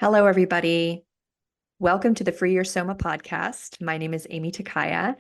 Hello, everybody. Welcome to the Free Your Soma podcast. My name is Amy Takaya.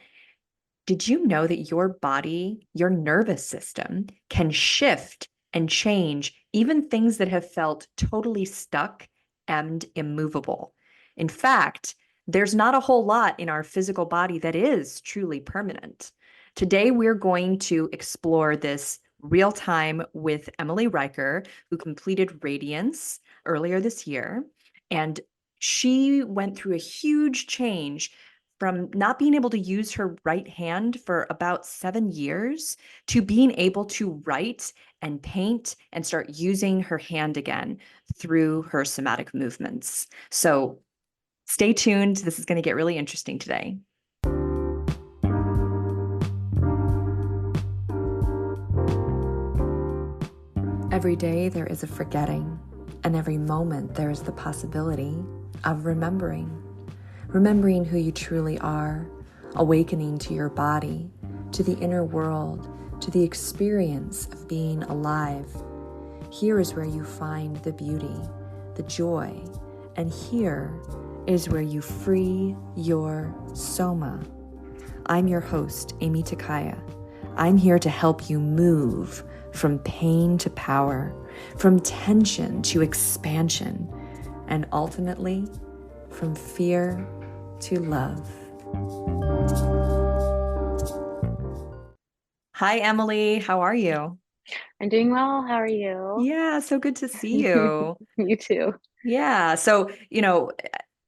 Did you know that your body, your nervous system can shift and change even things that have felt totally stuck and immovable? In fact, there's not a whole lot in our physical body that is truly permanent. Today, we're going to explore this real time with Emily Rieker, who completed Radiance earlier this year. And she went through a huge change from not being able to use her right hand for about 7 years to being able to write and paint and start using her hand again through her somatic movements. So stay tuned. This is going to get really interesting today. Every day there is a forgetting, and every moment there is the possibility of remembering. Remembering who you truly are, awakening to your body, to the inner world, to the experience of being alive. Here is where you find the beauty, the joy, and here is where you free your soma. I'm your host, Amy Takaya. I'm here to help you move from pain to power, from tension to expansion, and ultimately from fear to love. Hi, Emily. How are you? I'm doing well. How are you? Yeah, so good to see you. You too. Yeah. So,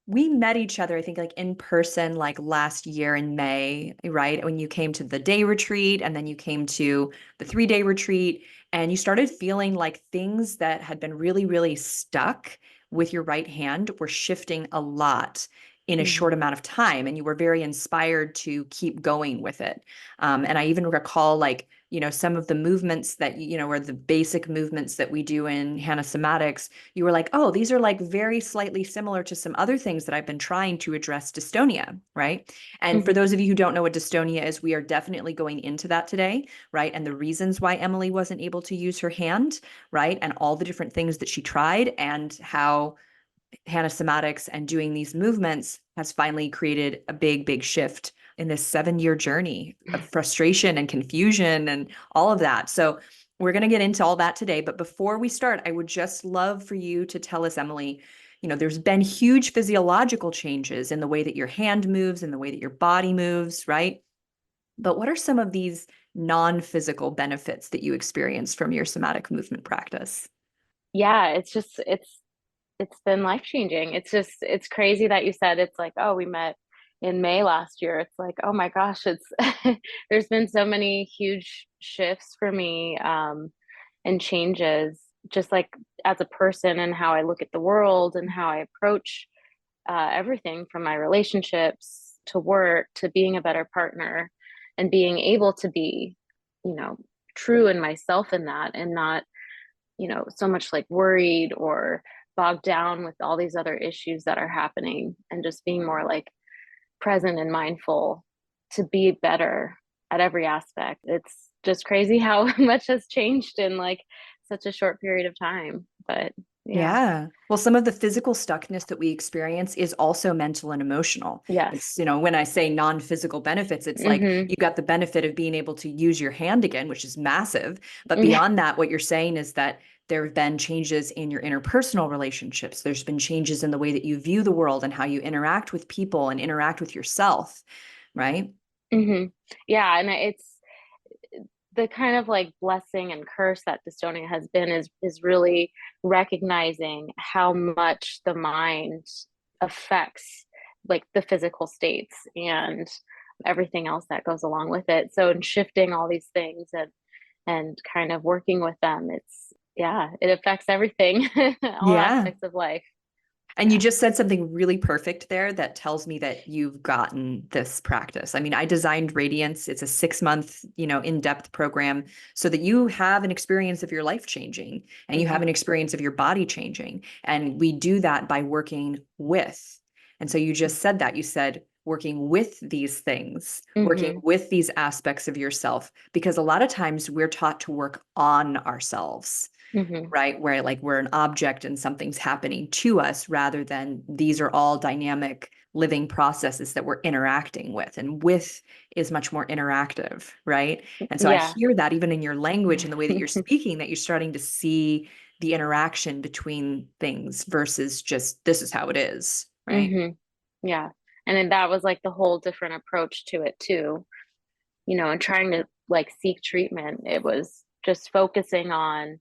we met each other, I think, like in person, like last year in May, right? When you came to the day retreat and then you came to the 3-day retreat, and you started feeling like things that had been really, really stuck with your right hand were shifting a lot in a short Mhm. amount of time. And you were very inspired to keep going with it. And I even recall, like, some of the movements that, or the basic movements that we do in Hannah Somatics, you were like, oh, these are like very slightly similar to some other things that I've been trying to address dystonia, right? And for Mhm. those of you who don't know what dystonia is, we are definitely going into that today, right? And the reasons why Emily wasn't able to use her hand, right? And all the different things that she tried, and how Hannah Somatics and doing these movements has finally created a big, big shift in this 7-year journey of frustration and confusion and all of that. So we're going to get into all that today. But before we start, I would just love for you to tell us, Emily, there's been huge physiological changes in the way that your hand moves and the way that your body moves, right? But what are some of these non-physical benefits that you experienced from your somatic movement practice? Yeah, it's been life-changing. It's crazy that you said it's like, oh, we met in May last year. It's like, oh my gosh, it's there's been so many huge shifts for me and changes just like as a person and how I look at the world and how I approach everything from my relationships to work to being a better partner and being able to be, you know, true in myself in that and not, so much like worried or bogged down with all these other issues that are happening and just being more like present and mindful to be better at every aspect. It's just crazy how much has changed in like such a short period of time. But yeah, Yeah. Well, some of the physical stuckness that we experience is also mental and emotional. yes. It's, when I say non-physical benefits, it's like Hmm. you got the benefit of being able to use your hand again, which is massive. But Yeah. beyond that, what you're saying is that there have been changes in your interpersonal relationships. There's been changes in the way that you view the world and how you interact with people and interact with yourself, right? Hmm. Yeah, and it's the kind of like blessing and curse that dystonia has been is really recognizing how much the mind affects like the physical states and everything else that goes along with it. So in shifting all these things and kind of working with them, it's yeah, it affects everything, all Yeah. aspects of life. And you Yeah. just said something really perfect there that tells me that you've gotten this practice. I mean, I designed Radiance. It's a 6-month, in-depth program so that you have an experience of your life changing and you have Hmm. an experience of your body changing. And we do that by working with. And so you just said that. You said working with these things, working Hmm. with these aspects of yourself, because a lot of times we're taught to work on ourselves, Hmm. right? Where like we're an object and something's happening to us rather than these are all dynamic living processes that we're interacting with. And with is much more interactive, right? And so I Yeah. hear that even in your language and the way that you're speaking, that you're starting to see the interaction between things versus just this is how it is, right? Hmm. Yeah. And then that was like the whole different approach to it too, and trying to like seek treatment. It was just focusing on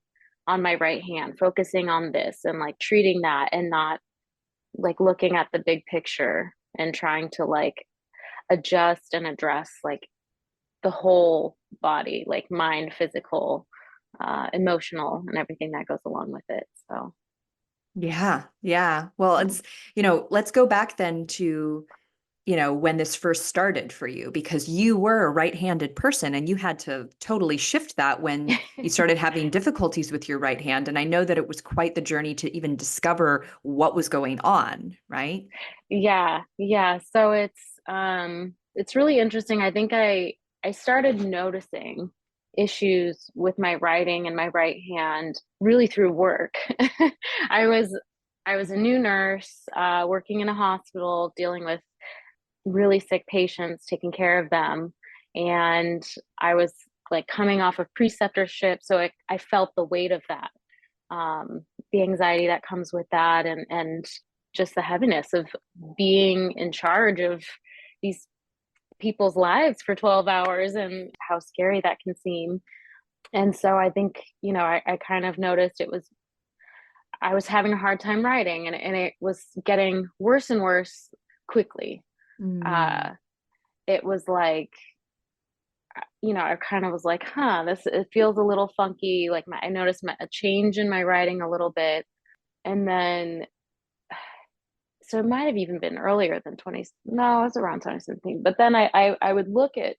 my right hand, focusing on this and like treating that and not like looking at the big picture and trying to like adjust and address like the whole body, like mind, physical, emotional, and everything that goes along with it. So, Yeah, yeah. Well, yeah. let's go back then to when this first started for you, because you were a right-handed person and you had to totally shift that when you started having difficulties with your right hand. And I know that it was quite the journey to even discover what was going on, right? Yeah, yeah. So it's really interesting. I think I started noticing issues with my writing and my right hand really through work. I was I was a new nurse, working in a hospital, dealing with really sick patients, taking care of them, and I was like coming off of preceptorship, so I felt the weight of that, the anxiety that comes with that, and just the heaviness of being in charge of these people's lives for 12 hours and how scary that can seem. And so I think, I kind of noticed I was having a hard time writing, and it was getting worse and worse quickly. Mm, Uh, it was like, I kind of was like, it feels a little funky. Like I noticed a change in my writing a little bit. And then so it might have even been earlier than 20, no, it was around 2017. But then I would look at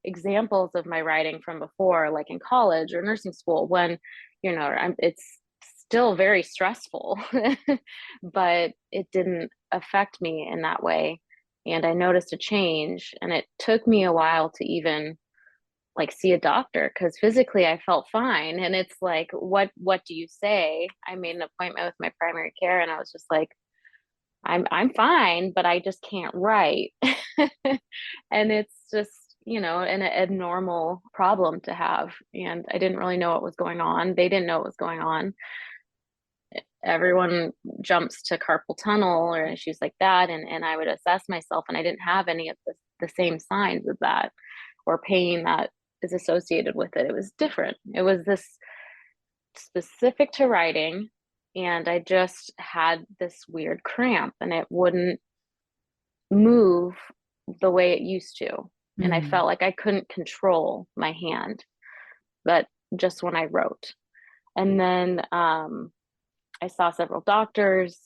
examples of my writing from before, like in college or nursing school, when, it's still very stressful, but it didn't affect me in that way. And I noticed a change, and it took me a while to even like see a doctor because physically I felt fine. And it's like, what do you say? I made an appointment with my primary care, and I was just like, I'm fine, but I just can't write. And it's just, an abnormal problem to have. And I didn't really know what was going on. They didn't know what was going on. Everyone jumps to carpal tunnel or issues like that. And I would assess myself, and I didn't have any of the same signs of that or pain that is associated with it. It was different. It was this specific to writing. And I just had this weird cramp, and it wouldn't move the way it used to. And I mm, felt like I couldn't control my hand, but just when I wrote. And then I saw several doctors.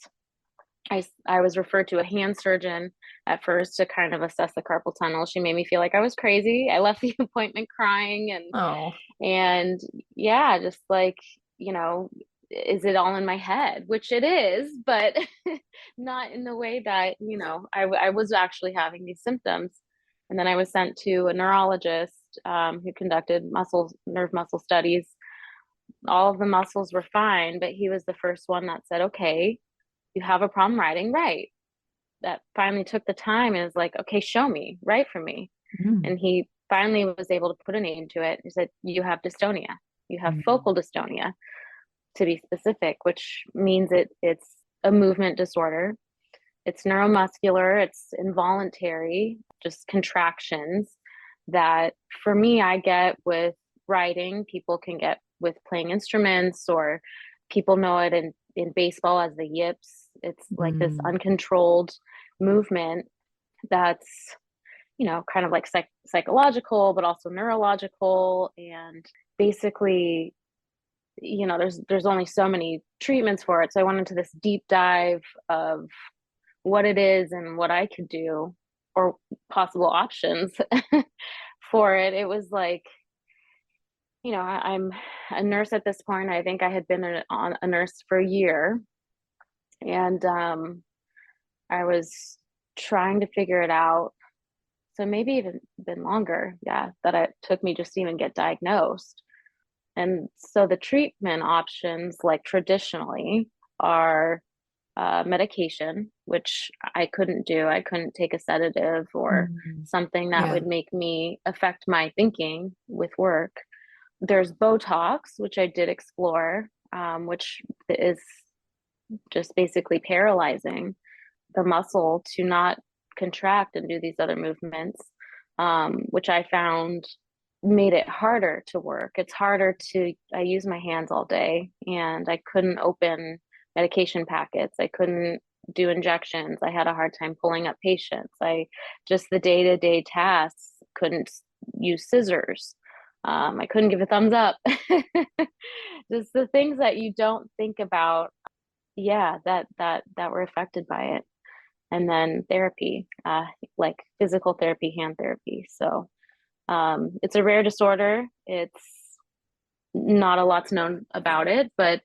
I was referred to a hand surgeon at first to kind of assess the carpal tunnel. She made me feel like I was crazy. I left the appointment crying, oh, and yeah, just like, you know, is it all in my head? Which it is, but not in the way that, I was actually having these symptoms. And then I was sent to a neurologist, who conducted nerve muscle studies. All of the muscles were fine, but he was the first one that said, okay, you have a problem writing, right? That finally took the time and was like, okay, show me, write for me. mm, And he finally was able to put a name to it. He said, you have dystonia. You have mm, focal dystonia, to be specific, which means it's a movement disorder. It's neuromuscular, it's involuntary, just contractions that for me I get with writing. People can get with playing instruments, or people know it in baseball as the yips. It's like this mm, uncontrolled movement that's, kind of like psychological, but also neurological. And basically, there's only so many treatments for it. So I went into this deep dive of what it is and what I could do, or possible options for it. It was like, I'm a nurse at this point. I think I had been a nurse for a year, and I was trying to figure it out. So maybe even been longer, yeah, that it took me just to even get diagnosed. And so the treatment options, like traditionally, are medication, which I couldn't do. I couldn't take a sedative or Mm. something that Yeah. would make me affect my thinking with work. There's Botox, which I did explore, which is just basically paralyzing the muscle to not contract and do these other movements, which I found made it harder to work. It's harder to, I use my hands all day and I couldn't open medication packets. I couldn't do injections. I had a hard time pulling up patients. I just the day to day tasks couldn't use scissors. I couldn't give a thumbs up. Just the things that you don't think about, yeah, that were affected by it. And then therapy, like physical therapy, hand therapy. So it's a rare disorder. It's not a lot's known about it, but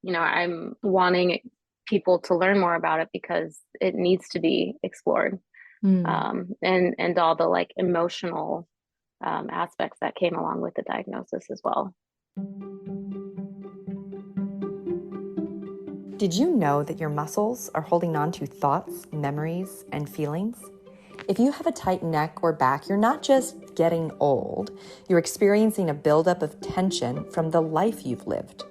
I'm wanting people to learn more about it because it needs to be explored. Mm. And all the like emotional aspects that came along with the diagnosis as well. Did you know that your muscles are holding on to thoughts, memories, and feelings? If you have a tight neck or back, you're not just getting old, you're experiencing a buildup of tension from the life you've lived.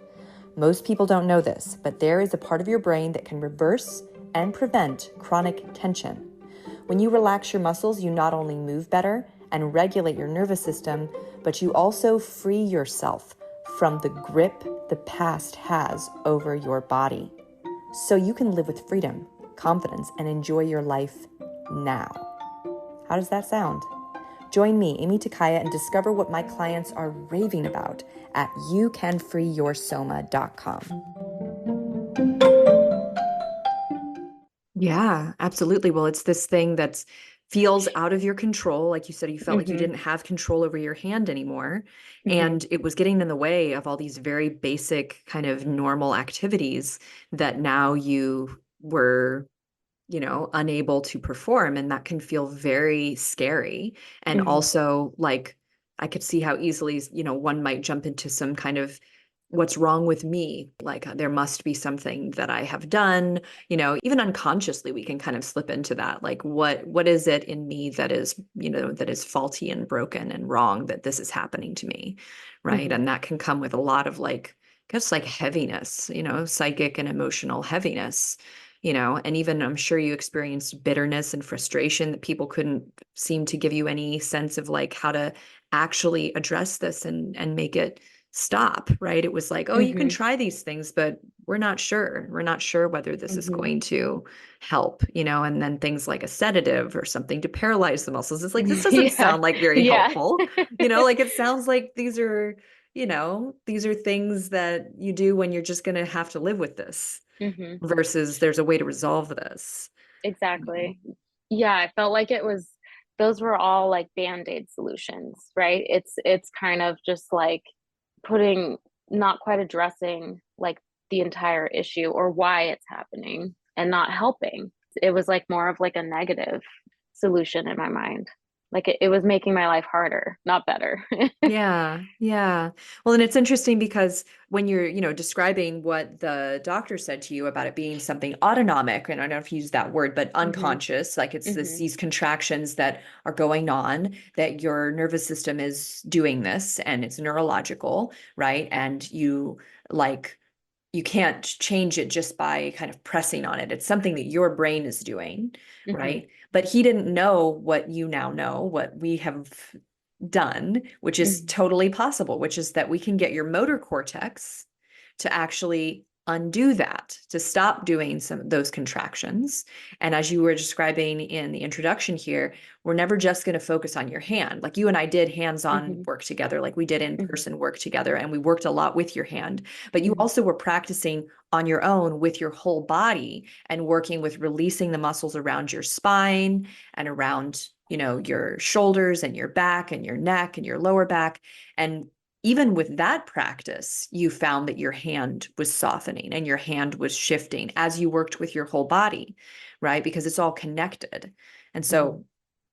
Most people don't know this, but there is a part of your brain that can reverse and prevent chronic tension. When you relax your muscles, you not only move better and regulate your nervous system, but you also free yourself from the grip the past has over your body. So you can live with freedom, confidence, and enjoy your life now. How does that sound? Join me, Amy Takaya, and discover what my clients are raving about at youcanfreeyoursoma.com. Yeah, absolutely. Well, it's this thing that feels out of your control. Like you said, you felt like you Mm-hmm. didn't have control over your hand anymore. Mm-hmm. And it was getting in the way of all these very basic kind of normal activities that now you were unable to perform. And that can feel very scary. And Mm-hmm. also, like, I could see how easily, one might jump into some kind of what's wrong with me? Like, there must be something that I have done, even unconsciously, we can kind of slip into that. Like, what is it in me that is, that is faulty and broken and wrong that this is happening to me? Right. Mm-hmm. And that can come with a lot of like, I guess like heaviness, psychic and emotional heaviness, and even I'm sure you experienced bitterness and frustration that people couldn't seem to give you any sense of like how to actually address this and make it stop, right? It was like, oh, you can Mm-hmm. try these things, but we're not sure. We're not sure whether this is Mm-hmm. going to help, and then things like a sedative or something to paralyze the muscles. It's like, this doesn't Yeah. sound like very Yeah. helpful, like it sounds like these are things that you do when you're just going to have to live with this Mm-hmm. versus there's a way to resolve this. Exactly. Yeah, I felt like it was those were all like band-aid solutions, right? It's kind of just like putting not quite addressing like the entire issue or why it's happening and not helping. It was like more of like a negative solution in my mind. Like it was making my life harder, not better. Yeah, yeah. Well, and it's interesting because when you're, describing what the doctor said to you about it being something autonomic, and I don't know if you use that word, but Hmm. unconscious, like it's Hmm. these contractions that are going on, that your nervous system is doing this and it's neurological, right? And like you can't change it just by kind of pressing on it. It's something that your brain is doing, Hmm. right? But he didn't know what you now know, what we have done, which is Hmm. totally possible, which is that we can get your motor cortex to actually undo that, to stop doing some of those contractions. And as you were describing in the introduction here, we're never just going to focus on your hand. Like you and I did hands-on Hmm. work together, like we did Hmm. in-person work together, and we worked a lot with your hand, but you Hmm. also were practicing on your own with your whole body and working with releasing the muscles around your spine and around your shoulders and your back and your neck and your lower back. And even with that practice, you found that your hand was softening and your hand was shifting as you worked with your whole body, right? Because it's all connected. And Hmm. so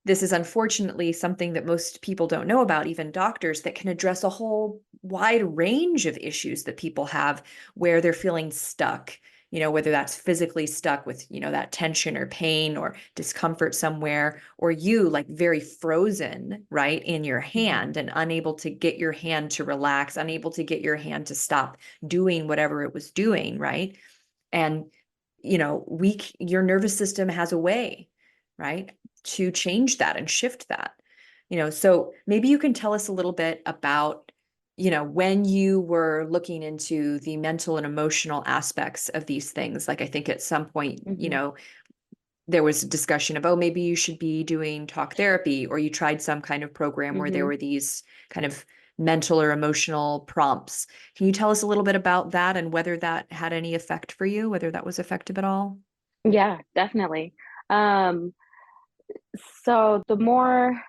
this is unfortunately something that most people don't know about, even doctors, that can address a whole wide range of issues that people have where they're feeling stuck, whether that's physically stuck with, that tension or pain or discomfort somewhere, or you like very frozen, right, in your Mhm. hand and unable to get your hand to relax, unable to get your hand to stop doing whatever it was doing, right? And, your nervous system has a way, right, to change that and shift that. So maybe you can tell us a little bit about, when you were looking into the mental and emotional aspects of these things. Like I think at some point, Mhm. there was a discussion of, oh, maybe you should be doing talk therapy, or you tried some kind of program where there Mhm. were these kind of mental or emotional prompts. Can you tell us a little bit about that and whether that had any effect for you, whether that was effective at all? Yeah, definitely. Um, so the more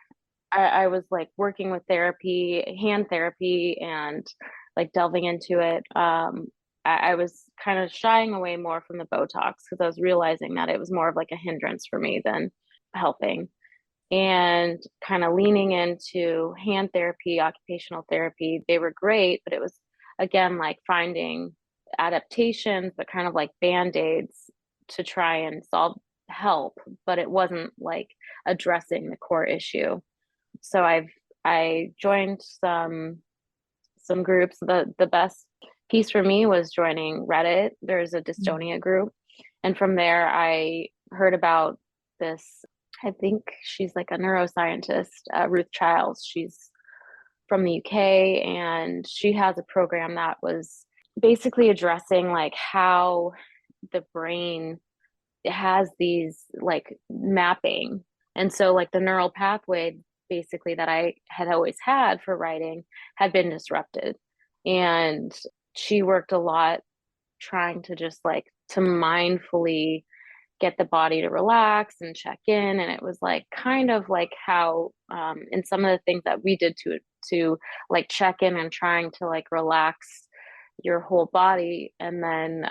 I was like working with therapy, hand therapy, and like delving into it, I was kind of shying away more from the Botox because I was realizing that it was more of like a hindrance for me than helping. And kind of leaning into hand therapy, occupational therapy, they were great, but it was again like finding adaptations, but kind of like band-aids to try and solve help, but it wasn't like addressing the core issue. So I joined some groups. The best piece for me was joining Reddit. There's a Mm. dystonia group, and from there I heard about this. I think she's like a neuroscientist, Ruth Childs. She's from the UK, and she has a program that was basically addressing like how the brain has these like mapping. And so like the neural pathway basically that I had always had for writing had been disrupted. And she worked a lot trying to just like to mindfully get the body to relax and check in. And it was like kind of like how in some of the things that we did to like check in and trying to like relax your whole body. And then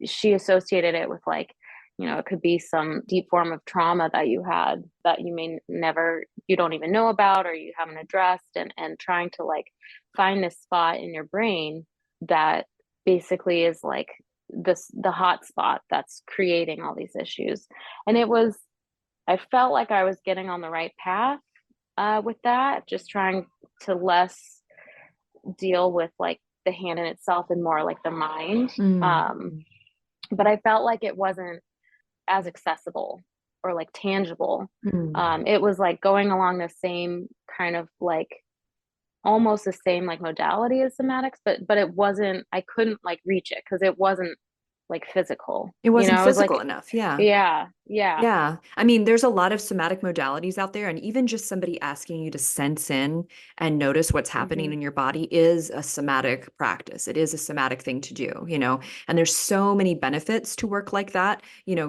she associated it with like, it could be some deep form of trauma that you had that you may never, you don't even know about, or you haven't addressed, and trying to like find this spot in your brain that basically is like the hot spot that's creating all these issues. And I felt like I was getting on the right path with that, just trying to less deal with like the hand in itself and more like the mind. Mm. But I felt like it wasn't as accessible or like tangible. Mm. It was like going along the same kind of like almost the same like modality as somatics, but it wasn't. I couldn't like reach it because it wasn't like physical. It wasn't It was physical like enough. Yeah. yeah, yeah. Yeah. I mean, there's a lot of somatic modalities out there, and even just somebody asking you to sense in and notice what's happening Hmm. in your body is a somatic practice. It is a somatic thing to do. And there's so many benefits to work like that,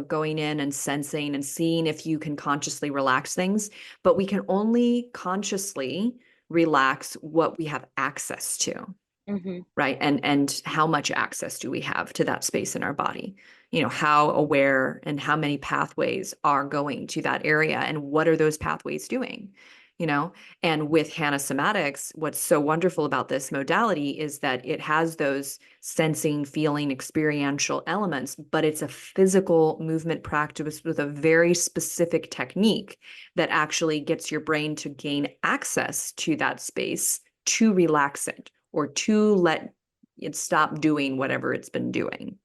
going in and sensing and seeing if you can consciously relax things. But we can only consciously relax what we have access to, Hmm. right? And how much access do we have to that space in our body? How aware and how many pathways are going to that area, and what are those pathways doing? you know and with Hannah Somatics, what's so wonderful about this modality is that it has those sensing, feeling, experiential elements, but it's a physical movement practice with a very specific technique that actually gets your brain to gain access to that space to relax it, or to let it stop doing whatever it's been doing.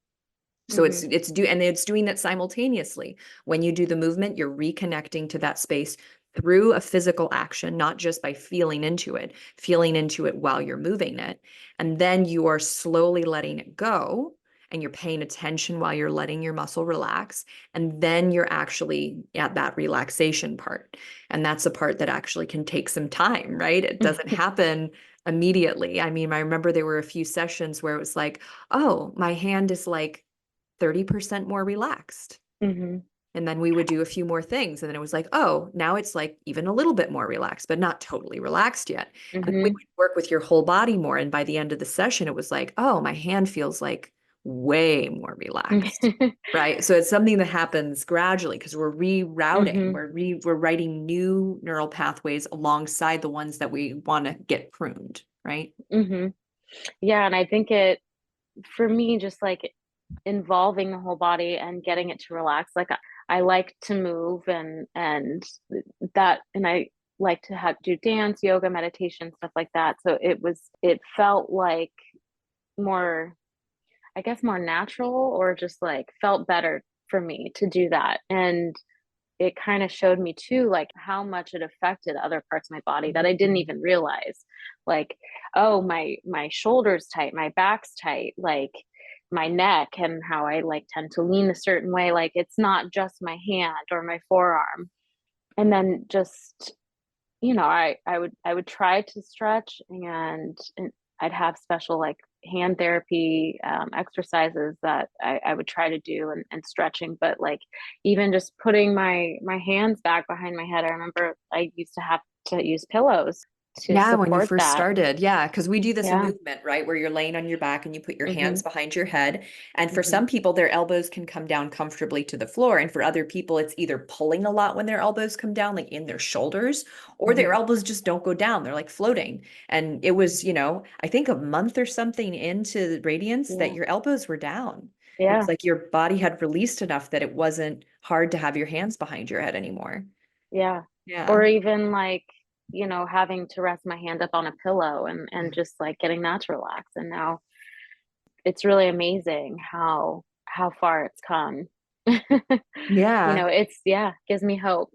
So Hmm. it's doing that simultaneously. When you do the movement, you're reconnecting to that space through a physical action, not just by feeling into it while you're moving it. And then you are slowly letting it go, and you're paying attention while you're letting your muscle relax. And then you're actually at that relaxation part. And that's a part that actually can take some time, right? It doesn't happen immediately. I mean, I remember there were a few sessions where it was like, oh, my hand is like 30% more relaxed. Hmm. And then we would do a few more things. And then it was like, oh, now it's like even a little bit more relaxed, but not totally relaxed yet. And then we Hmm. would work with your whole body more. And by the end of the session, it was like, oh, my hand feels like way more relaxed. Right. So it's something that happens gradually because we're rerouting, Hmm. we're writing new neural pathways alongside the ones that we want to get pruned, right? Hmm. Yeah, and I think for me, just like involving the whole body and getting it to relax. Like I like to move and I like to do dance, yoga, meditation, stuff like that. So it felt like more, I guess, more natural, or just like felt better for me to do that. And it kind of showed me too, like how much it affected other parts of my body that I didn't Mhm. even realize. Like, oh, my shoulders tight, my back's tight, like my neck, and how I like tend to lean a certain way. Like it's not just my hand or my forearm. And then just, I would try to stretch, and I'd have special like hand therapy exercises that I would try to do, and stretching. But like even just putting my hands back behind my head, I remember I used to have to use pillows to Yeah, when you support first that. started. Yeah, because we do this Yeah. movement, right? Where you're laying on your back and you put your hands Hmm. behind your head. And for Hmm. some people, their elbows can come down comfortably to the floor. And for other people, it's either pulling a lot when their elbows come down, like in their shoulders, or their Hmm. elbows just don't go down. They're like floating. And it was, I think a month or something into the Radiance that Yeah. your elbows were down. It was Yeah. like your body had released enough that it wasn't hard to have your hands behind your head anymore. Yeah. Or Yeah. even like, having to rest my hand up on a pillow and just like getting that to relax. And now it's really amazing how far it's come. Yeah. It's, yeah, gives me hope.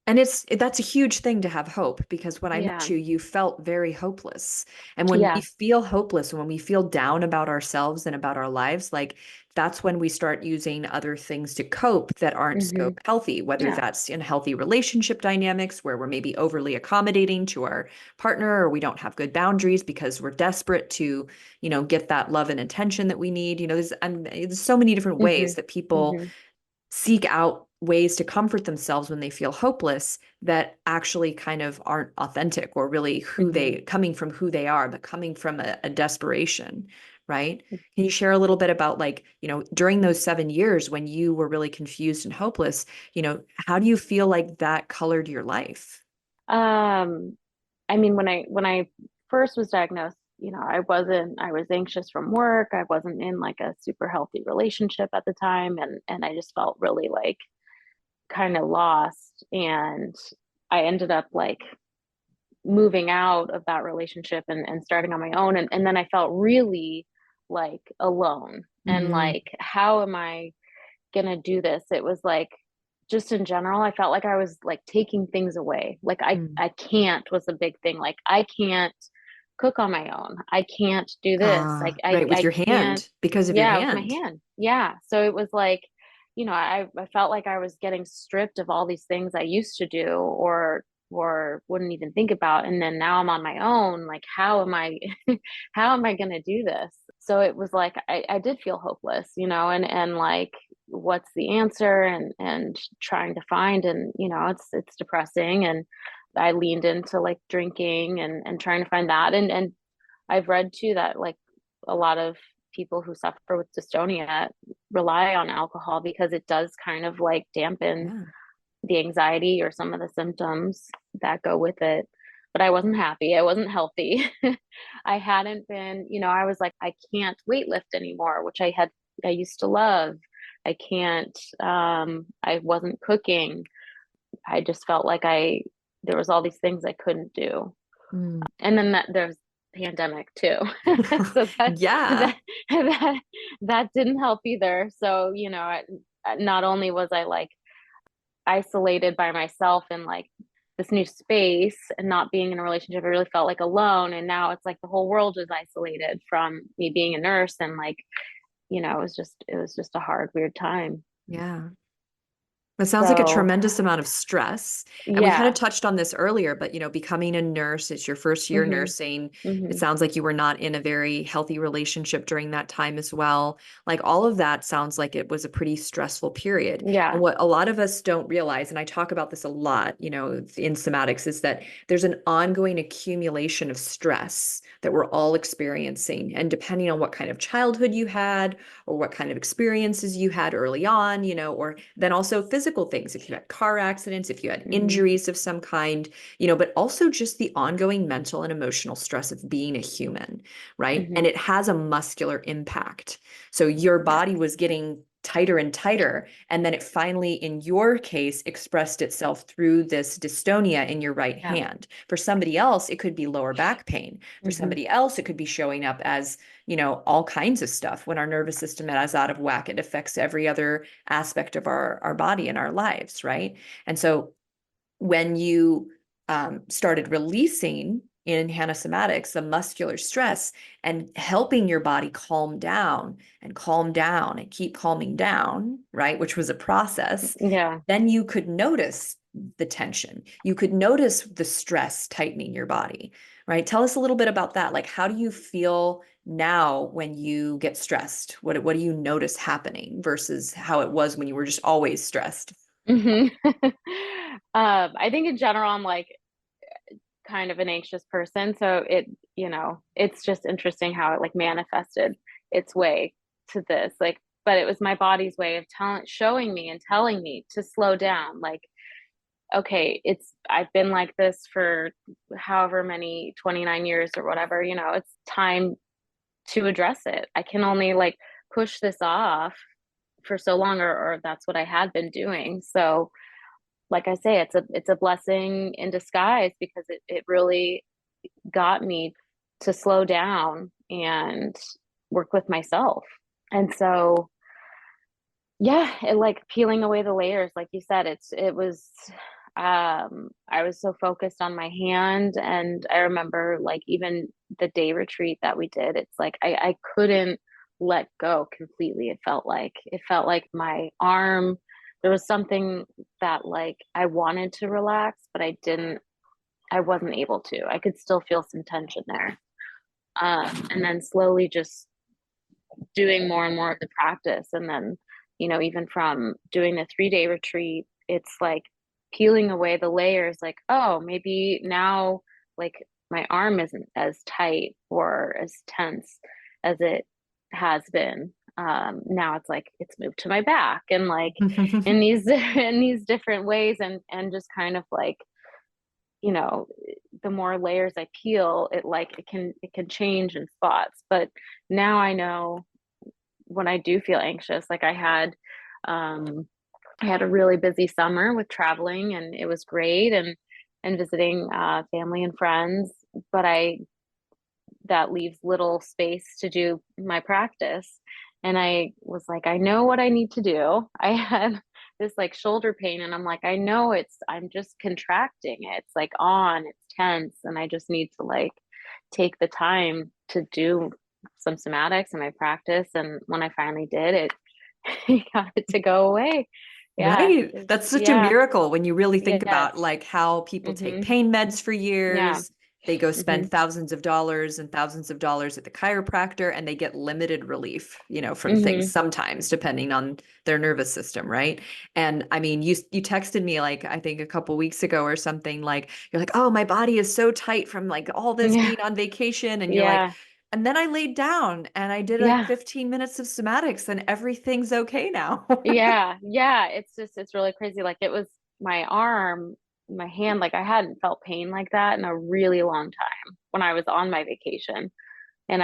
And that's a huge thing to have hope because when I met Yeah. you, you felt very hopeless. And when we Yeah. feel hopeless and when we feel down about ourselves and about our lives, like that's when we start using other things to cope that aren't so Hmm. healthy, whether Yeah. that's in healthy relationship dynamics where we're maybe overly accommodating to our partner or we don't have good boundaries because we're desperate to, get that love and attention that we need. There's so many different Hmm. ways that people Hmm. seek out ways to comfort themselves when they feel hopeless that actually kind of aren't authentic or really Hmm. coming from who they are, but coming from a desperation, right? Can you share a little bit about like, during those 7 years when you were really confused and hopeless, how do you feel like that colored your life? Um, I mean, when I first was diagnosed, I was anxious from work. I wasn't in like a super healthy relationship at the time, and I just felt really like kind of lost. And I ended up like moving out of that relationship and starting on my own. And then I felt really like alone, and Mm, like, how am I gonna do this? It was like, just in general, I felt like I was like taking things away. Like mm. I can't was a big thing. Like I can't cook on my own. I can't do this. Like Ah, I right, with I your can't. hand, because of your Yeah, with my hand. hand. Yeah. So it was like, I felt like I was getting stripped of all these things I used to do, or wouldn't even think about. And then now I'm on my own. Like, how am I how am I gonna do this? So it was like I did feel hopeless, and like, what's the answer, and trying to find. And it's depressing. And I leaned into like drinking and trying to find that. And I've read too that like a lot of people who suffer with dystonia rely on alcohol because it does kind of like dampen Yeah. the anxiety or some of the symptoms that go with it. But I wasn't happy. I wasn't healthy. I hadn't been, I was like, I can't weightlift anymore, which I used to love. I can't, I wasn't cooking. I just felt like there was all these things I couldn't do. Mm. And then there's pandemic too. So Yeah. that, that, that didn't help either. So, not only was I like isolated by myself in like this new space and not being in a relationship, I really felt like alone. And now it's like the whole world is isolated from me being a nurse. And like, it was just a hard, weird time. Yeah. It sounds like a So tremendous amount of stress. And we kind of yeah. touched on this earlier, but becoming a nurse, it's your first year Hmm. nursing. It Hmm. sounds like you were not in a very healthy relationship during that time as well. Like all of that sounds like it was a pretty stressful period. And Yeah. what a lot of us don't realize, and I talk about this a lot, in somatics, is that there's an ongoing accumulation of stress that we're all experiencing. And depending on what kind of childhood you had, or what kind of experiences you had early on, or then also physical things, if you had car accidents, if you had Hmm. injuries of some kind, but also just the ongoing mental and emotional stress of being a human, right? And Hmm. it has a muscular impact. So your Yeah. body was getting tighter and tighter. And then it finally, in your case, expressed itself through this dystonia in your right Yeah. hand. For somebody else, it could be lower back pain. For Hmm. somebody else, it could be showing up as all kinds of stuff. When our nervous system is out of whack, it affects every other aspect of our body and our lives, right? And so when you started releasing in Hannah Somatics the muscular stress and helping your body calm down and keep calming down, right? Which was a process, Yeah. then you could notice the tension. You could notice the stress tightening your body, right? Tell us a little bit about that. Like, how do you feel now when you get stressed? What do you notice happening versus how it was when you were just always stressed? Hmm. I think in general, I'm like kind of an anxious person. So it's just interesting how it like manifested its way to this. Like, but it was my body's way of showing me and telling me to slow down. Like, okay, I've been like this for however many 29 years or whatever, it's time to address it. I can only like push this off for so long, or that's what I had been doing. So like I say, it's a blessing in disguise because it really got me to slow down and work with myself. And so yeah, it like peeling away the layers, like you said, it was I was so focused on my hand. And I remember like even the day retreat that we did, it's like I couldn't let go completely. It felt like my arm, there was something that like I wanted to relax, but I wasn't able to. I could still feel some tension there. And then slowly just doing more and more of the practice. And then, even from doing the 3 day retreat, it's like peeling away the layers, like, oh, maybe now, like, my arm isn't as tight or as tense as it has been. Now it's like it's moved to my back, and like in these in these different ways, and just kind of like, you know the more layers I peel, it can change in spots. But now I know when I do feel anxious, like um I had a really busy summer with traveling, and it was great, and visiting family and friends, but I that leaves little space to do my practice. And I was like, I know what I need to do. I had this like shoulder pain, and I'm like, I know I'm just contracting it. It's like it's tense, and I just need to like take the time to do some somatics in my practice. And when I finally did it, I got it to go away. Yeah. Right. That's such a Yeah. miracle when you really think Yes. about like how people take Mhm. pain meds for Yeah. years. They go spend Mhm. thousands of dollars and thousands of dollars at the chiropractor and they get limited relief, from things Mhm. sometimes depending on their nervous system, right? And I mean, you texted me like I think a couple weeks ago or something like you're like, "Oh, my body is so tight from like all this Yeah. being on vacation." And you're like, Yeah. and then I laid down and I did like Yeah. 15 minutes of somatics and everything's okay now. Yeah, yeah, it's really crazy. Like it was my arm, my hand, like I hadn't felt pain like that in a really long time when I was on my vacation. And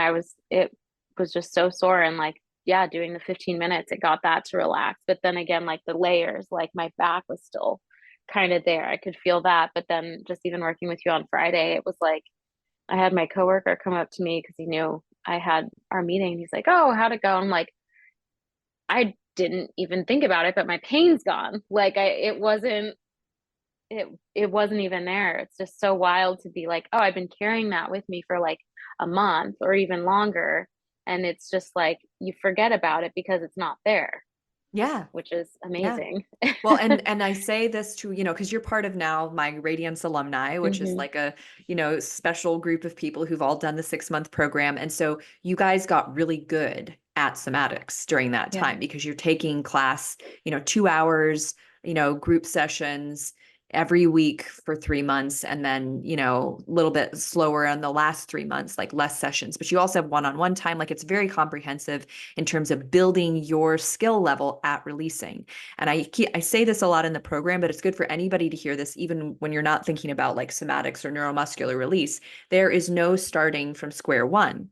it was just so sore. And like, yeah, doing the 15 minutes, it got that to relax. But then again, like the layers, like my back was still kind of there. I could feel that. But then just even working with you on Friday, it was like I had my coworker come up to me because he knew I had our meeting. He's like, "Oh, how'd it go?" I'm like, I didn't even think about it, but my pain's gone. Like it wasn't even there. It's just so wild to be like, oh, I've been carrying that with me for like a month or even longer. And it's just like you forget about it because it's not there. Yeah. which is Yeah. amazing. Well, and I say this to, because you're part of now my Radiance alumni, which is Hmm. like a, special group of people who've all done the 6-month program. And so you guys got really good at somatics during that Yeah. time because you're taking class, 2 hours, group sessions every week for 3 months, and then, a little bit slower on the last 3 months, like less sessions. But you also have one-on-one time. Like it's very comprehensive in terms of building your skill level at releasing. And I say this a lot in the program, but it's good for anybody to hear this, even when you're not thinking about like somatics or neuromuscular release. There is no starting from square one.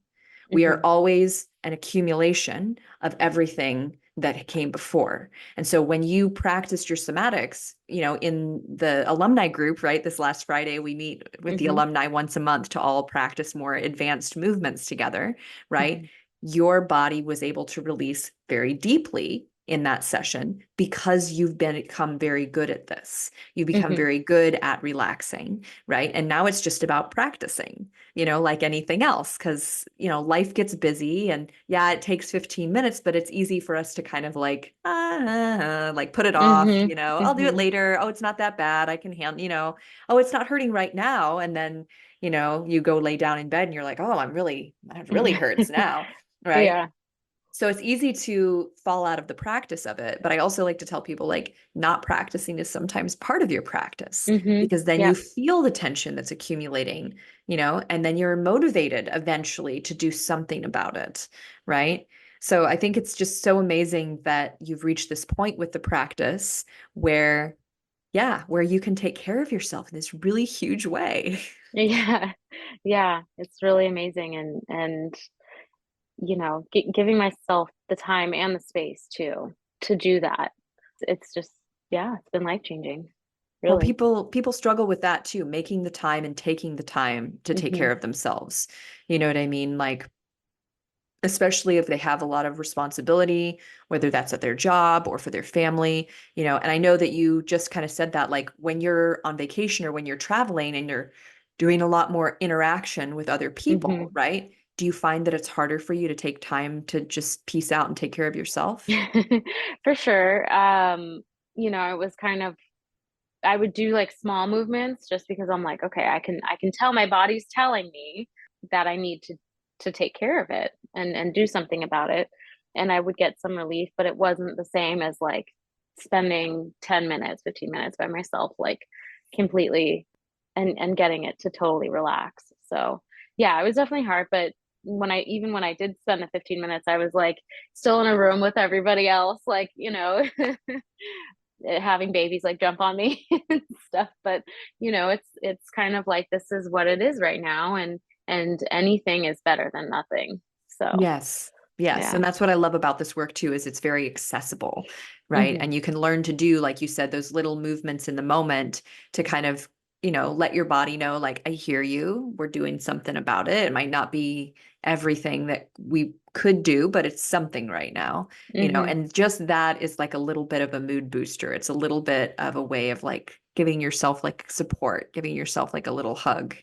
We are Hmm. always an accumulation of everything that came before. And so when you practiced your somatics, in the alumni group, right? This last Friday, we meet with the Hmm. alumni once a month to all practice more advanced movements together, right? Hmm. Your body was able to release very deeply in that session because you've become very good at this. You become Hmm. very good at relaxing, right? And now it's just about practicing, like anything else, because, life gets busy and yeah, it takes 15 minutes, but it's easy for us to kind of like, like put it off, Hmm. I'll do it Hmm. later. Oh, it's not that bad. I can handle, oh, it's not hurting right now. And then, you go lay down in bed and you're like, oh, it really hurts now, right? Yeah. So it's easy to fall out of the practice of it. But I also like to tell people like not practicing is sometimes part of your practice Hmm. because then you Yeah. feel the tension that's accumulating, and then you're motivated eventually to do something about it. Right. So I think it's just so amazing that you've reached this point with the practice where, yeah, where you can take care of yourself in this really huge way. Yeah. Yeah. It's really amazing. And giving myself the time and the space to do that. It's just, yeah, it's been life changing, Well, really. people struggle with that too, making the time and taking the time to take Hmm. care of themselves. You know what I mean? Like, especially if they have a lot of responsibility, whether that's at their job or for their family, and I know that you just kind of said that, like when you're on vacation or when you're traveling and you're doing a lot more interaction with other Hmm. people, right? Do you find that it's harder for you to take time to just peace out and take care of yourself? For sure. It was kind of, I would do like small movements just because I'm like, okay, I can tell my body's telling me that I need to take care of it and do something about it. And I would get some relief, but it wasn't the same as like spending 10 minutes, 15 minutes by myself, like completely and getting it to totally relax. So yeah, it was definitely hard, but when I did spend the 15 minutes, I was like still in a room with everybody else, like, having babies like jump on me and stuff. But it's kind of like this is what it is right now, and anything is better than nothing. So Yes. Yes. yeah. And that's what I love about this work too, is it's very accessible, right? Hmm. And you can learn to do, like you said, those little movements in the moment to kind of, let your body know, like, I hear you. We're doing something about it. It might not be everything that we could do, but it's something right now, Hmm. and just that is like a little bit of a mood booster. It's a little bit of a way of like giving yourself like support, giving yourself like a little hug.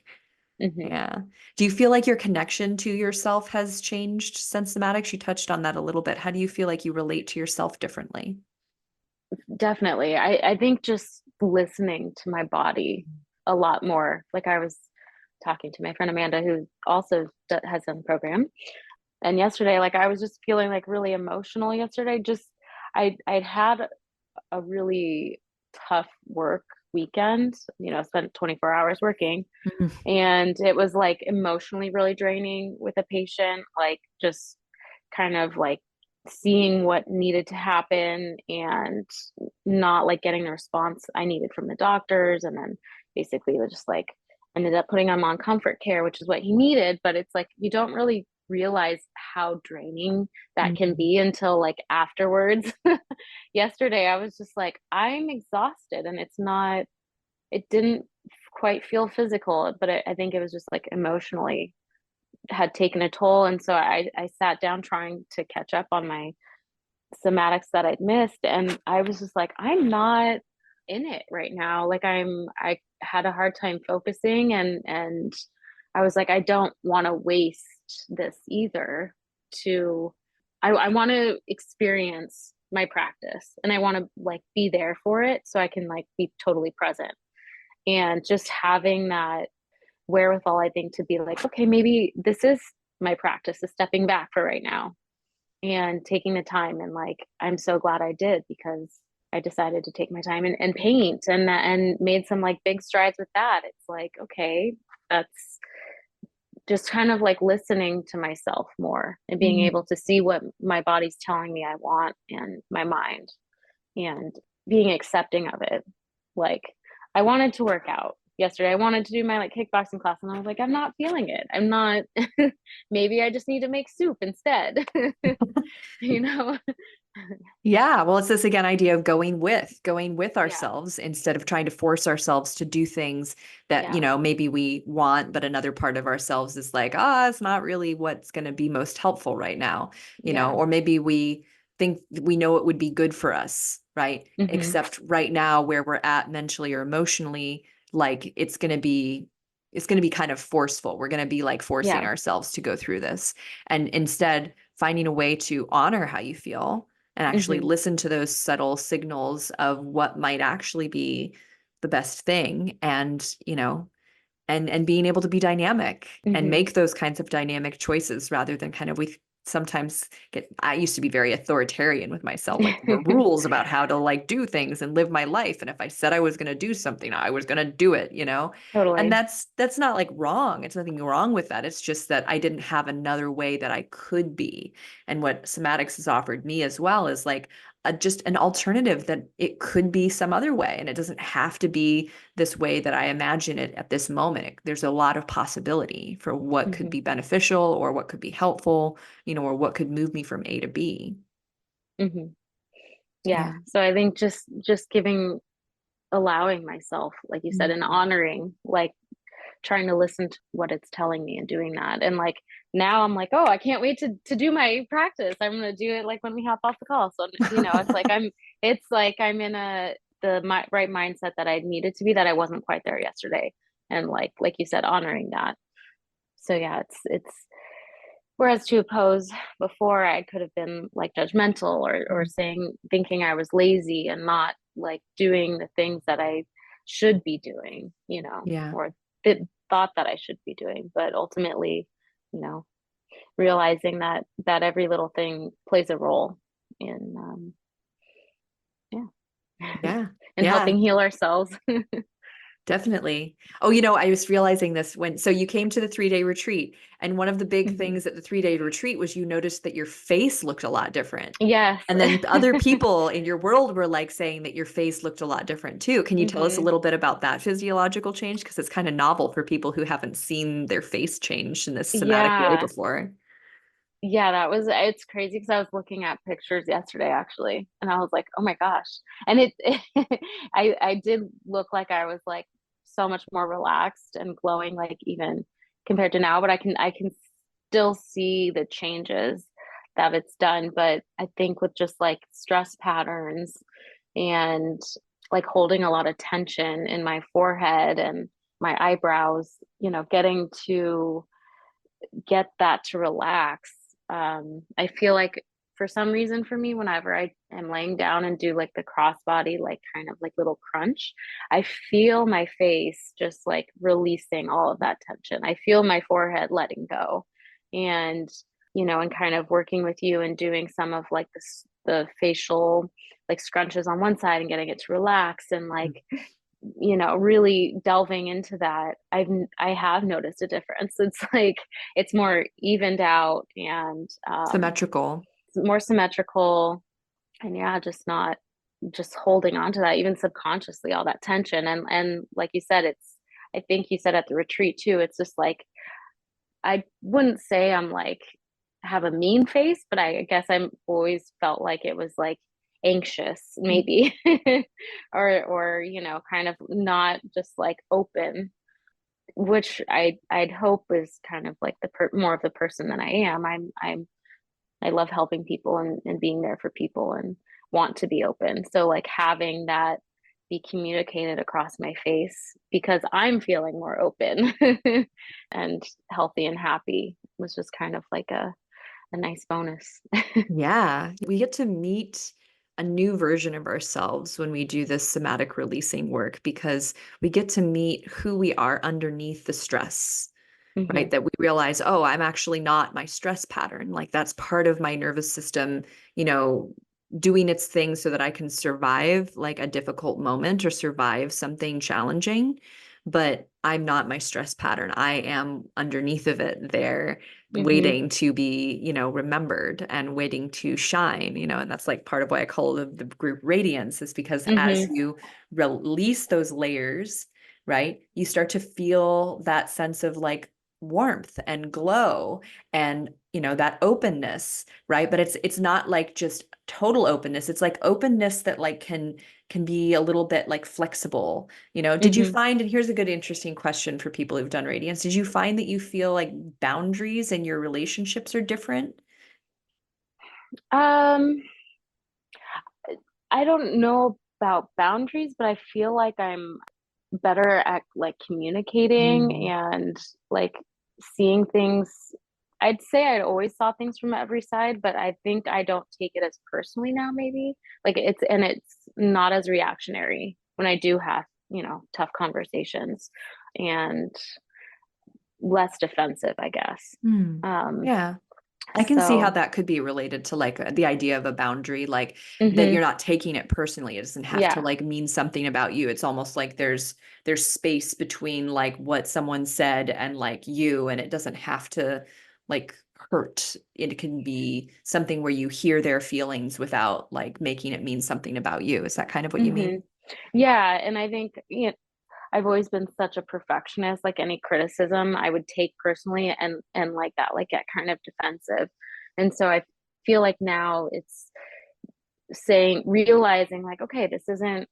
Hmm. Yeah. Do you feel like your connection to yourself has changed since somatics? You touched on that a little bit. How do you feel like you relate to yourself differently? Definitely. I think just listening to my body a lot more. Like I was talking to my friend Amanda, who also has done the program. And yesterday, like I was just feeling like really emotional yesterday. Just I'd had a really tough work weekend, spent 24 hours working. Mhm. And it was like emotionally really draining with a patient, like just kind of like seeing what needed to happen and not like getting the response I needed from the doctors. And then basically they just like ended up putting him on comfort care, which is what he needed. But it's like you don't really realize how draining that can Mhm. be until like afterwards. Yesterday, I was just like, I'm exhausted, and it didn't quite feel physical, but I think it was just like emotionally had taken a toll. And so I sat down trying to catch up on my somatics that I'd missed. And I was just like, I'm not in it right now. Like I had a hard time focusing, and I was like, I don't want to waste this either. To I want to experience my practice and I want to like be there for it so I can like be totally present. And just having that wherewithal, I think, to be like, okay, maybe this is my practice, is stepping back for right now and taking the time. And like, I'm so glad I did, because I decided to take my time and paint and made some like big strides with that. It's like, okay, that's just kind of like listening to myself more and being Mhm. able to see what my body's telling me I want, and my mind, and being accepting of it. Like, I wanted to work out yesterday. I wanted to do my like kickboxing class, and I was like, I'm not feeling it. I'm not. Maybe I just need to make soup instead. you know? Yeah, well, it's this again idea of going with Yeah. ourselves instead of trying to force ourselves to do things that, Yeah. maybe we want, but another part of ourselves is like, it's not really what's going to be most helpful right now, Yeah. or maybe we think we know it would be good for us, right? Hmm. Except right now where we're at mentally or emotionally, like it's going to be kind of forceful. We're going to be like forcing Yeah. ourselves to go through this. And instead, finding a way to honor how you feel and actually Hmm. listen to those subtle signals of what might actually be the best thing, and and being able to be dynamic and Hmm. make those kinds of dynamic choices rather than kind of we sometimes get I used to be very authoritarian with myself, like there were rules about how to like do things and live my life, and if I said I was going to do something I was going to do it. And Totally. that's not like wrong. It's nothing wrong with that. It's just that I didn't have another way that I could be. And what somatics has offered me as well is like just an alternative, that it could be some other way, and it doesn't have to be this way that I imagine it at this moment. There's a lot of possibility for what could Hmm. be beneficial or what could be helpful, or what could move me from A to B. Hmm. Yeah. Yeah. So I think just giving, allowing myself, like you said, and Mhm. honoring, like trying to listen to what it's telling me and doing that. And like now I'm like, oh, I can't wait to do my practice. I'm gonna do it like when we hop off the call. So it's like I'm in the right mindset that I needed to be, that I wasn't quite there yesterday. And like you said, honoring that. So yeah, it's whereas to oppose before, I could have been like judgmental, or saying, thinking I was lazy and not like doing the things that I should be doing, Yeah. or thought that I should be doing. But ultimately, you know, realizing that every little thing plays a role in, yeah, Yeah. in Yeah. helping heal ourselves. Definitely. Oh, I was realizing this so you came to the 3-day retreat, and one of the big Mhm. things at the 3-day retreat was you noticed that your face looked a lot different. Yes. And then other people in your world were like saying that your face looked a lot different too. Can you tell us a Hmm. little bit about that physiological change? Because it's kind of novel for people who haven't seen their face change in this somatic way Yeah. before. Yeah, it's crazy, because I was looking at pictures yesterday actually, and I was like, oh my gosh. And I did look like I was like so much more relaxed and glowing, like even compared to now, but I can still see the changes that it's done. But I think with just like stress patterns and like holding a lot of tension in my forehead and my eyebrows, getting to get that to relax. I feel like for some reason, for me, whenever I am laying down and do like the crossbody, like kind of like little crunch, I feel my face just like releasing all of that tension. I feel my forehead letting go. And, and kind of working with you and doing some of like the facial like scrunches on one side and getting it to relax, and like really delving into that, I have noticed a difference. It's like it's more evened out, and Symmetrical. more symmetrical, and yeah, just not just holding on to that even subconsciously, all that tension. And like you said, it's, I think you said at the retreat too, it's just like, I wouldn't say I'm like have a mean face, but I guess I'm always felt like it was like anxious maybe, or kind of not just like open, which I'd hope is kind of like more of the person that I am. I love helping people, and being there for people, and want to be open. So like having that be communicated across my face, because I'm feeling more open and healthy and happy, was just kind of like a nice bonus. Yeah, we get to meet a new version of ourselves when we do this somatic releasing work because we get to meet who we are underneath the stress, right? Hmm. That we realize, oh, I'm actually not my stress pattern. Like that's part of my nervous system, you know, doing its thing so that I can survive like a difficult moment or survive something challenging. But I'm not my stress pattern. I am underneath of it there, Hmm. waiting to be, remembered and waiting to shine, and that's like part of why I call the group radiance, is because as Hmm. you release those layers, right, you start to feel that sense of like warmth and glow and that openness, right? But it's not like just total openness. It's like openness that like can be a little bit like flexible. Did you Hmm. find, and here's a good interesting question for people who've done radiance, did you find that you feel like boundaries in your relationships are different? Um, I don't know about boundaries, but I feel like I'm better at like communicating Mm. and like seeing things. I'd say I always saw things from every side, but I think I don't take it as personally now, maybe. Like it's not as reactionary when I do have, tough conversations, and less defensive, I guess. Hmm. Um, Yeah. I can see how so that could be related to like the idea of a boundary, like that hmm. you're not taking it personally. It doesn't have to Yeah. like mean something about you. It's almost like there's space between like what someone said and like you, and it doesn't have to like hurt. It can be something where you hear their feelings without like making it mean something about you. Is that kind of what you Hmm. mean? Yeah, and I think I've always been such a perfectionist. Like any criticism, I would take personally and like that, like get kind of defensive. And so I feel like now it's realizing like, okay, this isn't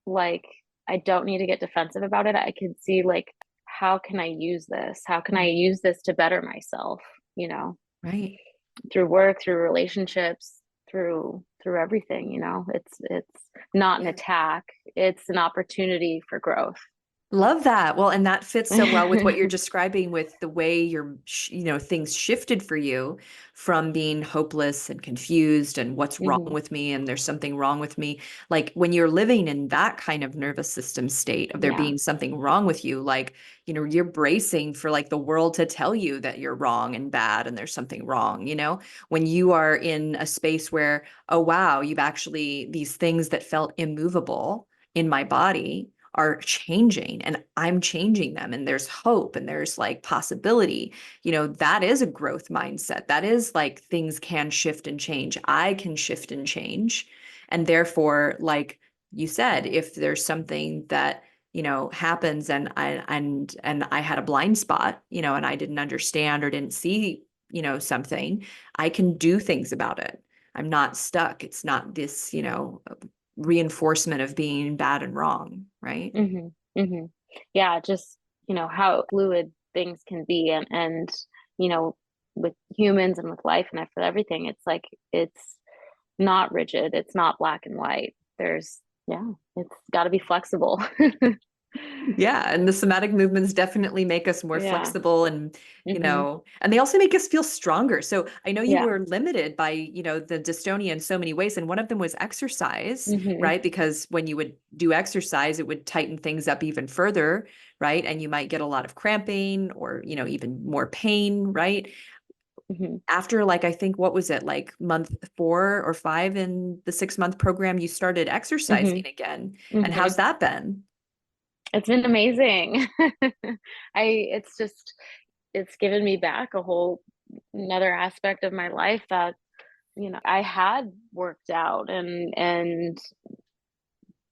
like I don't need to get defensive about it. I can see like how can I use this? How can I Mm. use this to better myself? You know, Right. through work, through relationships, through everything. It's not an Yeah. attack. It's an opportunity for growth. Love that. Well, and that fits so well with what you're describing with the way things shifted for you from being hopeless and confused and what's wrong Hmm. with me and there's something wrong with me. Like when you're living in that kind of nervous system state of there Yeah. being something wrong with you, like, you're bracing for like the world to tell you that you're wrong and bad and there's something wrong, when you are in a space where, oh, wow, you've actually, these things that felt immovable in my body are changing and I'm changing them and there's hope and there's like possibility. That is a growth mindset. That is like things can shift and change. I can shift and change. And therefore, like you said, if there's something that, happens and I had a blind spot, and I didn't understand or didn't see, something, I can do things about it. I'm not stuck. It's not this, reinforcement of being bad and wrong, right? Hmm. Hmm. Yeah, just how fluid things can be, and you know with humans and with life and for everything, it's like it's not rigid. It's not black and white. There's yeah, it's got to be flexible. Yeah, and the somatic movements definitely make us more Yeah. flexible and, Hmm. and they also make us feel stronger. So I know you Yeah. were limited by, the dystonia in so many ways, and one of them was exercise, Hmm. right? Because when you would do exercise, it would tighten things up even further, right? And you might get a lot of cramping or, even more pain, right? Hmm. After like, I think, what was it, like month 4 or 5 in the 6-month program, you started Hmm. exercising again. And Hmm. how's that been? It's been amazing. It's just it's given me back a whole another aspect of my life that I had worked out and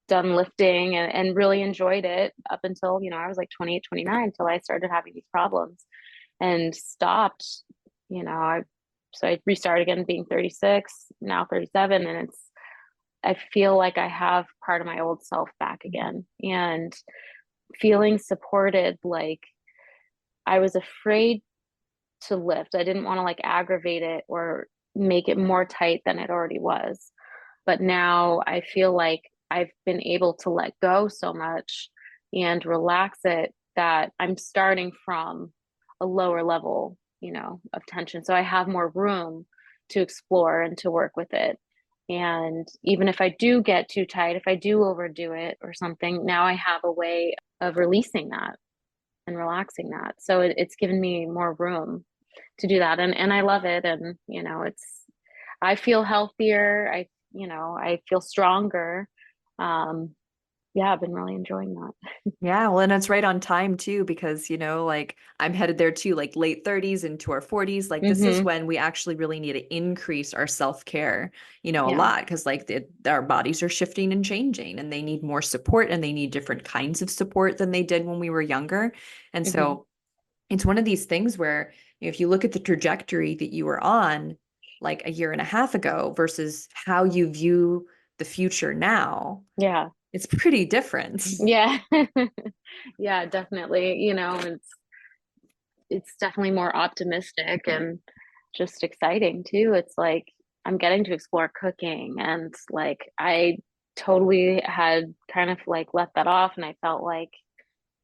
done lifting and really enjoyed it up until I was like 28, 29 until I started having these problems and stopped. I restarted again being 36, now 37, and I feel like I have part of my old self back again, and feeling supported. Like I was afraid to lift. I didn't want to like aggravate it or make it more tight than it already was. But now I feel like I've been able to let go so much and relax it that I'm starting from a lower level, of tension. So I have more room to explore and to work with it. And even if I do get too tight, if I do overdo it or something, now I have a way of releasing that and relaxing that. So it's given me more room to do that. And I love it. And, I feel healthier. I feel stronger. Um, yeah, I've been really enjoying that. Yeah, well, and it's right on time too, because, like I'm headed there too, like late 30s into our 40s. Like this is Hmm. when we actually really need to increase our self-care, a Yeah. lot, because like our bodies are shifting and changing and they need more support and they need different kinds of support than they did when we were younger. And Hmm. so it's one of these things where if you look at the trajectory that you were on like a year and a half ago versus how you view the future now, Yeah. it's pretty different. Yeah. Yeah, definitely. It's definitely more optimistic and just exciting too. It's like I'm getting to explore cooking, and like I totally had kind of like let that off, and I felt like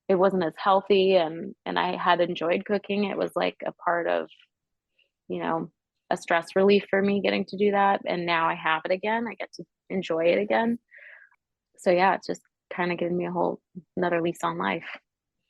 it wasn't as healthy, and I had enjoyed cooking. It was like a part of, you know, a stress relief for me getting to do that, and now I have it again. I get to enjoy it again. So yeah, it's just kind of giving me a whole another lease on life.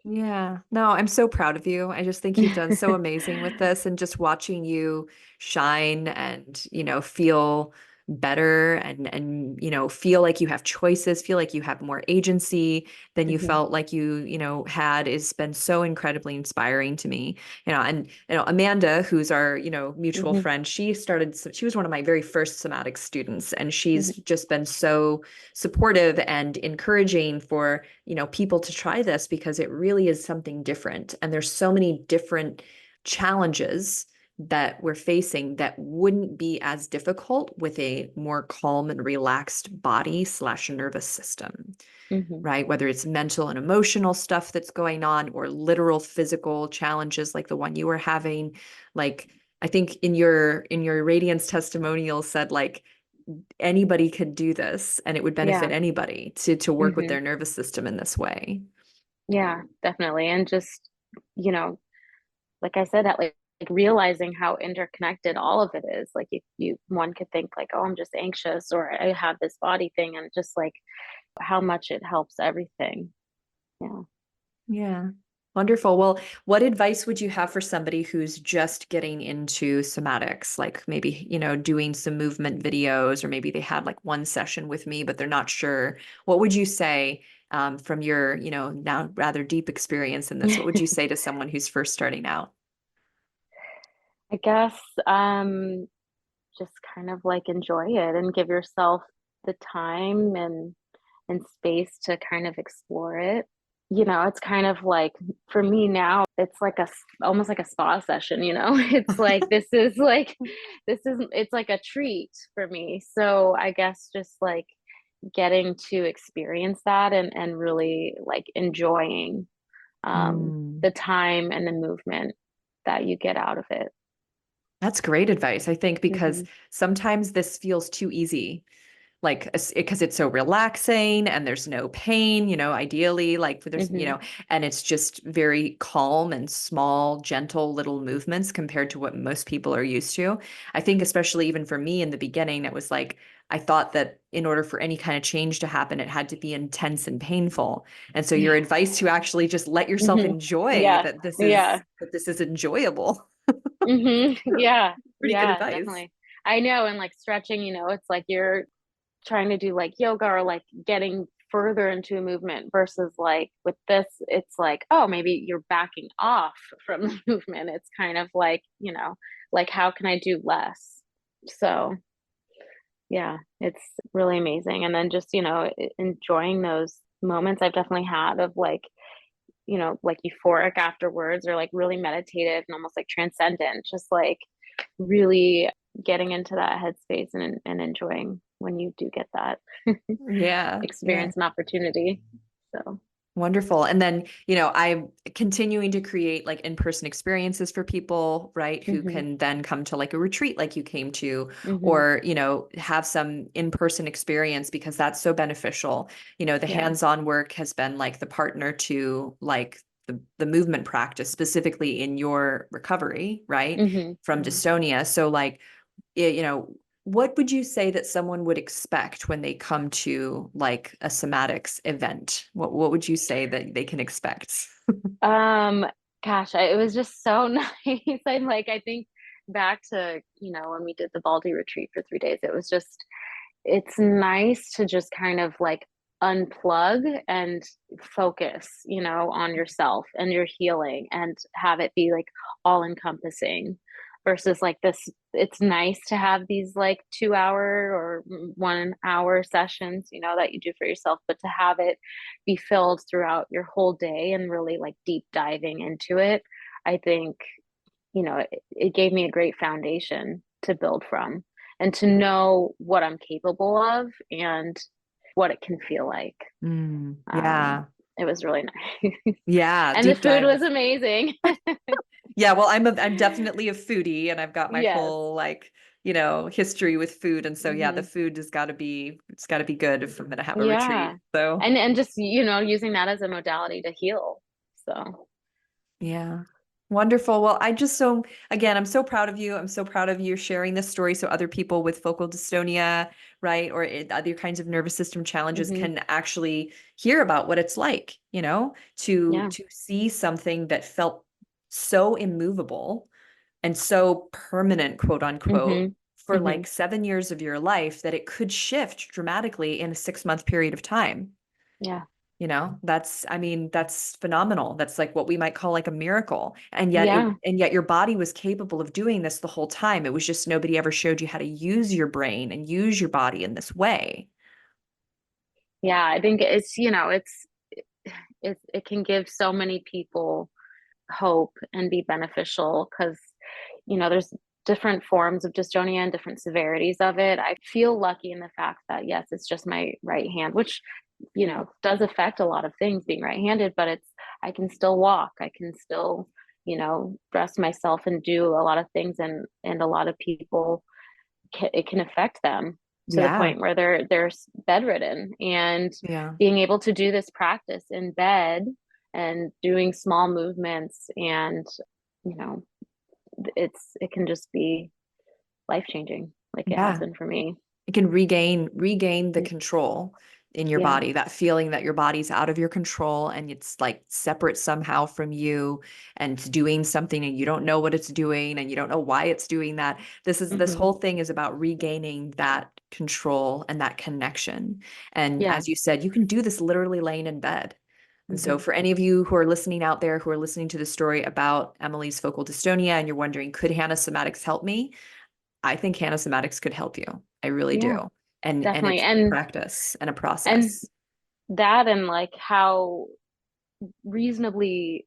Yeah, no, I'm so proud of you. I just think you've done so amazing with this and just watching you shine and, feel better and, feel like you have choices, feel like you have more agency than you Hmm. felt like you had has been so incredibly inspiring to me. And, Amanda, who's our, mutual Hmm. friend, she was one of my very first somatic students, and she's Hmm. just been so supportive and encouraging for people to try this because it really is something different, and there's so many different challenges that we're facing that wouldn't be as difficult with a more calm and relaxed body slash nervous system, Hmm. right? Whether it's mental and emotional stuff that's going on or literal physical challenges like the one you were having. Like I think in your radiance testimonial said like anybody could do this and it would benefit Yeah. anybody to work with Hmm. their nervous system in this way. Yeah, definitely. And just, you know, like I said, that like realizing how interconnected all of it is. Like if you one could think like, oh, I'm just anxious or I have this body thing, and just like how much it helps everything. Yeah. Yeah. Wonderful. Well, what advice would you have for somebody who's just getting into somatics? Like maybe, doing some movement videos, or maybe they had like one session with me, but they're not sure. What would you say from your, now rather deep experience in this? What would you say to someone who's first starting out? I guess just kind of like enjoy it and give yourself the time and space to kind of explore it. It's kind of like for me now, it's like almost like a spa session, It's like it's like a treat for me. So I guess just like getting to experience that and really like enjoying Mm. the time and the movement that you get out of it. That's great advice, I think, because Hmm. sometimes this feels too easy, like because it's so relaxing and there's no pain, ideally, like there's, Hmm. and it's just very calm and small, gentle little movements compared to what most people are used to. I think, especially even for me in the beginning, it was like I thought that in order for any kind of change to happen, it had to be intense and painful. And so your Yeah. advice to actually just let yourself Hmm. enjoy Yeah. Yeah. that this is enjoyable. Yeah. Pretty good Yeah, advice. definitely. I know. And like stretching, it's like you're trying to do like yoga or like getting further into a movement versus like with this, it's like, oh, maybe you're backing off from the movement. It's kind of like, like how can I do less? So yeah, it's really amazing. And then just, enjoying those moments I've definitely had of like euphoric afterwards or like really meditative and almost like transcendent, just like really getting into that headspace and enjoying when you do get that Yeah, yeah. experience and opportunity. So, Wonderful. And then, I'm continuing to create like in-person experiences for people, right, who hmm. can then come to like a retreat like you came to, Hmm. or, have some in-person experience because that's so beneficial. The Yeah. hands-on work has been like the partner to like the movement practice, specifically in your recovery, right, Hmm. from Hmm. dystonia. So like, what would you say that someone would expect when they come to like a somatics event? What would you say that they can expect? Um, Gosh, it was just so nice. I think back to, when we did the Baldy retreat for 3 days, it's nice to just kind of like unplug and focus, on yourself and your healing and have it be like all encompassing versus like this. It's nice to have these like 2 hour or 1 hour sessions, that you do for yourself, but to have it be filled throughout your whole day and really like deep diving into it, I think, it gave me a great foundation to build from and to know what I'm capable of and what it can feel like. Um, Yeah. it was really nice. Yeah, And the deep food dive. was amazing. Yeah, well, I'm definitely a foodie and I've got my Yes. whole like, history with food. And so yeah, the Hmm. food it's gotta be good if I'm gonna have a retreat. Yeah. So And just, using that as a modality to heal. So, yeah. Wonderful. Well, again, I'm so proud of you. I'm so proud of you sharing this story so other people with focal dystonia, right, or other kinds of nervous system challenges hmm, can actually hear about what it's like, to yeah. see something that felt so immovable and so permanent, quote unquote, Hmm. for Hmm. like 7 years of your life that it could shift dramatically in a 6 month period of time. Yeah. I mean, that's phenomenal. That's like what we might call like a miracle. Yeah. And yet your body was capable of doing this the whole time. It was just nobody ever showed you how to use your brain and use your body in this way. Yeah. I think it can give so many people hope and be beneficial because there's different forms of dystonia and different severities of it. I feel lucky in the fact that yes, it's just my right hand, which does affect a lot of things being right-handed, but I can still walk, I can still dress myself and do a lot of things, and a lot of people it can affect them to the Yeah. point where they're bedridden, and Yeah. being able to do this practice in bed and doing small movements, and you know it can just be life changing like it has Yeah. been for me. It can regain the control in your Yeah. body, that feeling that your body's out of your control and it's like separate somehow from you and it's doing something and you don't know what it's doing and you don't know why it's doing that. This Hmm. whole thing is about regaining that control and that connection. And Yeah. as you said, you can do this literally laying in bed. And so, Hmm. for any of you who are listening out there who are listening to the story about Emily's focal dystonia and you're wondering, could Hannah Somatics help me? I think Hannah Somatics could help you. I really Yeah, do. And definitely. it's practice and a And process. that, and like how reasonably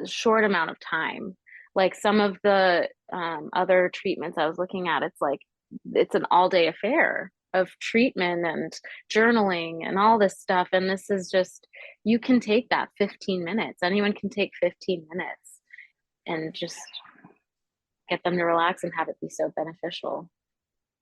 short amount of time, like some of the other treatments I was looking at, it's an all day affair of treatment and journaling and all this stuff, and this is just, you can take that 15 minutes, anyone can take 15 minutes and just get them to relax and have it be so beneficial.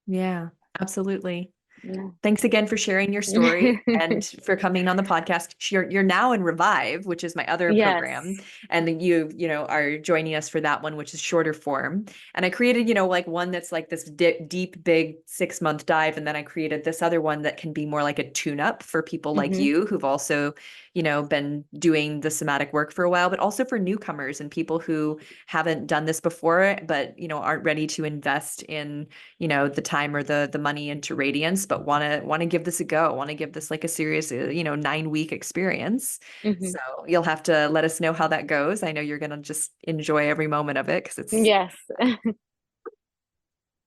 Yeah, absolutely. Yeah. Thanks again for sharing your story and for coming on the podcast. You're now in Revive, which is my other program, Yes. and then you are joining us for that one, which is shorter form. And I created, like one that's like this deep, big 6 month dive, and then I created this other one that can be more like a tune-up for people like Hmm. you who've also, been doing the somatic work for a while, but also for newcomers and people who haven't done this before, but aren't ready to invest in the time or the money into radiance, but want to give this a go, want to give this like a serious 9 week experience. Hmm. So you'll have to let us know how that goes. I know you're going to just enjoy every moment of it because it's Yes.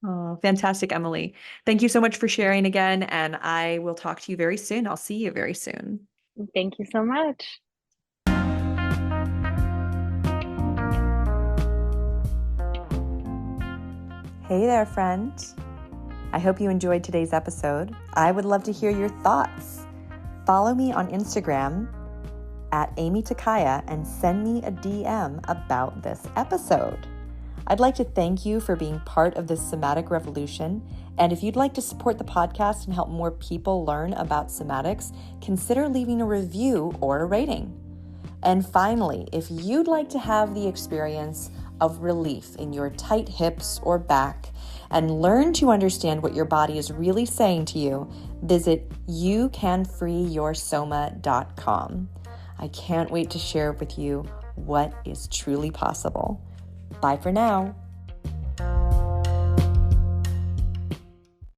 oh, fantastic, Emily. Thank you so much for sharing again, and I will talk to you very soon. I'll see you very soon. Thank you so much. Hey there, friend. I hope you enjoyed today's episode. I would love to hear your thoughts. Follow me on Instagram at Amy Takaya and send me a DM about this episode. I'd like to thank you for being part of this somatic revolution. And if you'd like to support the podcast and help more people learn about somatics, consider leaving a review or a rating. And finally, if you'd like to have the experience of relief in your tight hips or back and learn to understand what your body is really saying to you, visit youcanfreeyoursoma.com. I can't wait to share with you what is truly possible. Bye for now.